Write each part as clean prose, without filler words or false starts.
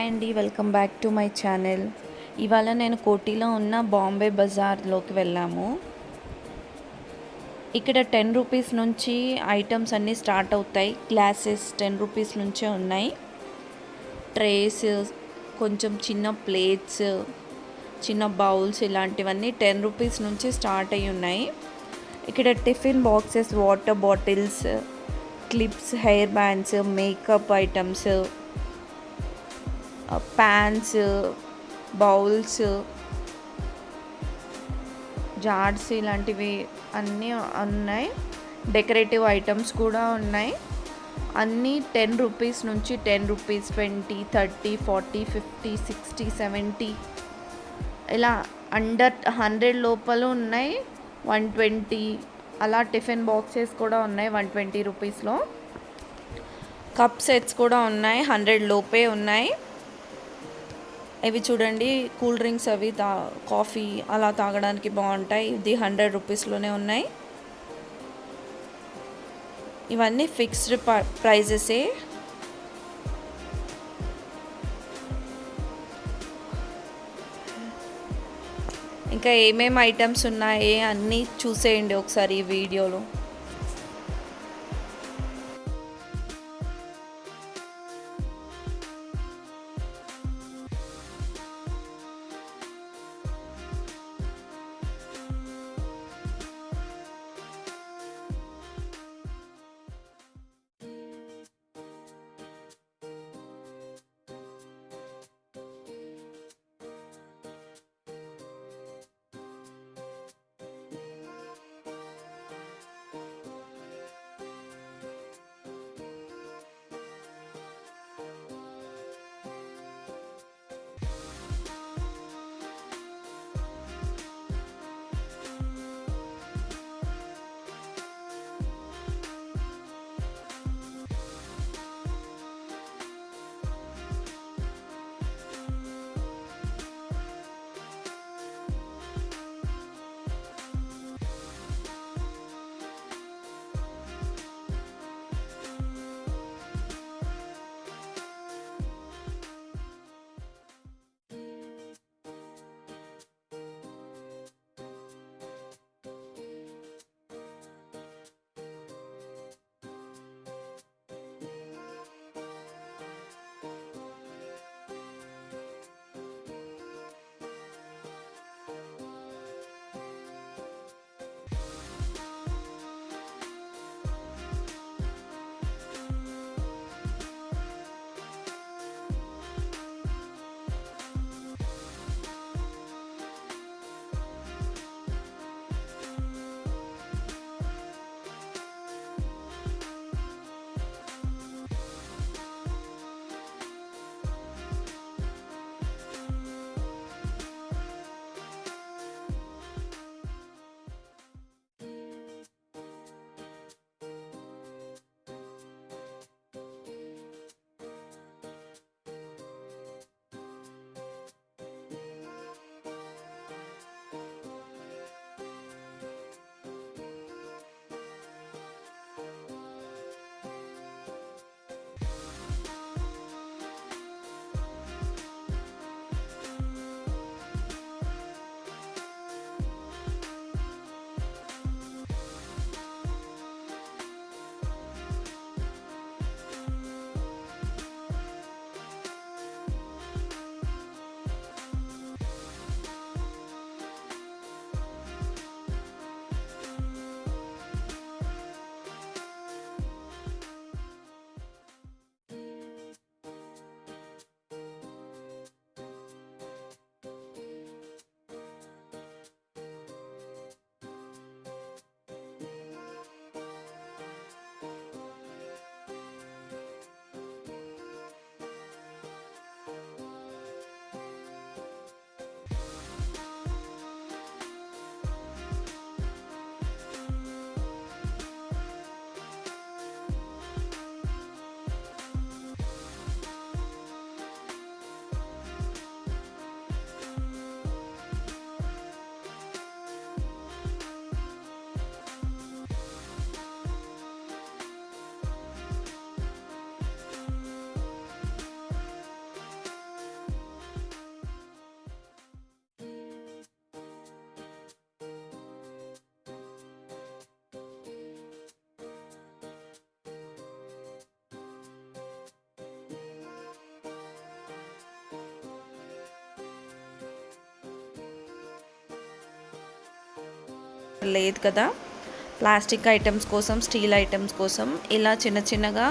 అండి welcome back to my channel. ఇవాళ నేను కోటిలో ఉన్న బాంబే బజార్లోకి వెళ్ళాము. ఇక్కడ 10 రూపీస్ నుంచి ఐటమ్స్ అన్నీ స్టార్ట్ అవుతాయి. గ్లాసెస్ 10 రూపీస్ నుంచే ఉన్నాయి. ట్రేస్, కొంచెం చిన్న ప్లేట్స్, చిన్న బౌల్స్ ఇలాంటివన్నీ 10 రూపీస్ నుంచి స్టార్ట్ అయ్యి ఉన్నాయి. ఇక్కడ tiffin boxes, water bottles, clips, hair bands, makeup items, pans, bowls, jars ఇలాంటివి అన్నీ ఉన్నాయి. డెకరేటివ్ ఐటమ్స్ కూడా ఉన్నాయి. అన్నీ 10 రూపీస్ నుంచి 10 రూపీస్, 20, 30, 40, 50, 60, 70 ఇలా అండర్ 100 లోపల ఉన్నాయి. 120 అలా టిఫిన్ బాక్సెస్ కూడా ఉన్నాయి 120 రూపీస్లో. కప్ సెట్స్ కూడా ఉన్నాయి, 100 లోపే ఉన్నాయి. ఇవి చూడండి, కూల్ డ్రింక్స్ అవి కాఫీ అలా తాగడానికి బాగుంటాయి. ఇది 100 రూపీస్లోనే ఉన్నాయి. ఇవన్నీ ఫిక్స్డ్ ప్రైజెసే. ఇంకా ఏమేమి ఐటమ్స్ ఉన్నాయి అన్నీ చూసేయండి ఒకసారి ఈ వీడియోలో. లేదు కదా, ప్లాస్టిక్ ఐటమ్స్ కోసం, స్టీల్ ఐటమ్స్ కోసం ఇలా చిన్న చిన్నగా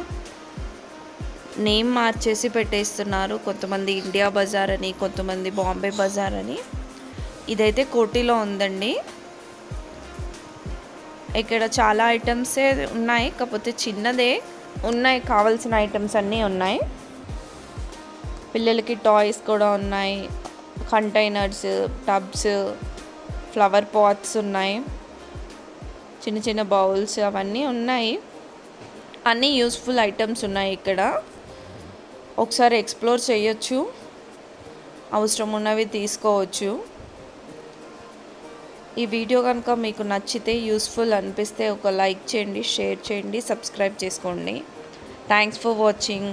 నేమ్ మార్చేసి పెట్టేస్తున్నారు. కొంతమంది ఇండియా బజార్ అని, కొంతమంది బాంబే బజార్ అని. ఇదైతే కోటిలో ఉందండి. ఇక్కడ చాలా ఐటమ్సే ఉన్నాయి, కాకపోతే చిన్నదే ఉన్నాయి. కావాల్సిన ఐటమ్స్ అన్నీ ఉన్నాయి. పిల్లలకి టాయ్స్ కూడా ఉన్నాయి. కంటైనర్స్, టబ్స్, ఫ్లవర్ పాట్స్ ఉన్నాయి, చిన్న చిన్న బౌల్స్ అవన్నీ ఉన్నాయి. అన్నీ యూస్ఫుల్ ఐటమ్స్ ఉన్నాయి ఇక్కడ. ఒకసారి ఎక్స్ప్లోర్ చేయొచ్చు, అవసరం ఉన్నవి తీసుకోవచ్చు. ఈ వీడియో కనుక మీకు నచ్చితే, యూస్ఫుల్ అనిపిస్తే ఒక లైక్ చేయండి, షేర్ చేయండి, సబ్స్క్రైబ్ చేసుకోండి. Thanks for watching.